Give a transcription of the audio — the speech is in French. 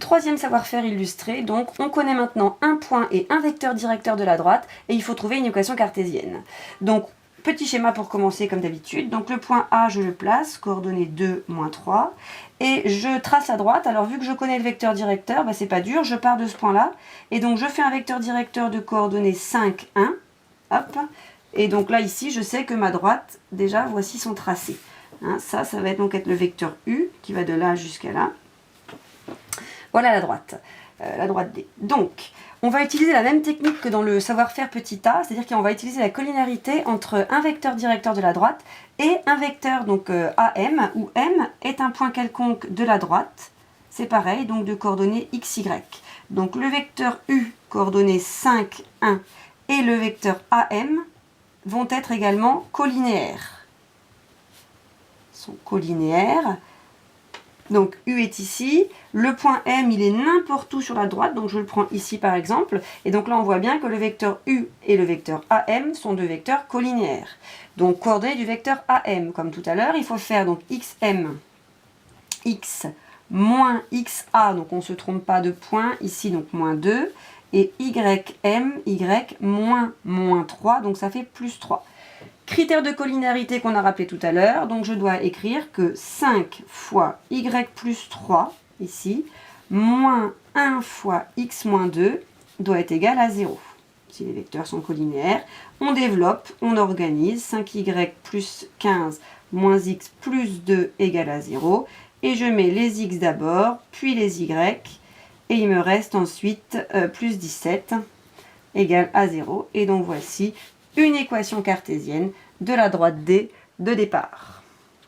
Troisième savoir-faire illustré, donc on connaît maintenant un point et un vecteur directeur de la droite et il faut trouver une équation cartésienne. Donc petit schéma pour commencer comme d'habitude. Donc le point A, je le place, coordonnées 2, moins 3. Et je trace la droite. Alors vu que je connais le vecteur directeur, c'est pas dur, je pars de ce point-là. Et donc je fais un vecteur directeur de coordonnées 5, 1. Hop. Et donc là, ici, je sais que ma droite, déjà, voici son tracé. Hein, ça va donc être le vecteur U qui va de là jusqu'à là. Voilà la droite D. Donc, on va utiliser la même technique que dans le savoir-faire petit a, c'est-à-dire qu'on va utiliser la collinarité entre un vecteur directeur de la droite et un vecteur, donc AM, où M est un point quelconque de la droite. C'est pareil, donc de coordonnées x, y. Donc le vecteur U, coordonnées 5, 1, et le vecteur AM vont être également collinéaires. Ils sont collinéaires. Donc U est ici, le point M il est n'importe où sur la droite, donc je le prends ici par exemple, et donc là on voit bien que le vecteur U et le vecteur AM sont deux vecteurs collinéaires. Donc coordonnées du vecteur AM, comme tout à l'heure, il faut faire donc XM, X moins XA, donc on ne se trompe pas de point, ici donc moins 2, et YM, Y moins 3, donc ça fait plus 3. Critère de collinarité qu'on a rappelé tout à l'heure, donc je dois écrire que 5 fois y plus 3, ici, moins 1 fois x moins 2 doit être égal à 0. Si les vecteurs sont collinéaires, on développe, on organise, 5y plus 15 moins x plus 2 égale à 0, et je mets les x d'abord, puis les y, et il me reste ensuite plus 17 égale à 0, et donc voici une équation cartésienne de la droite D de départ.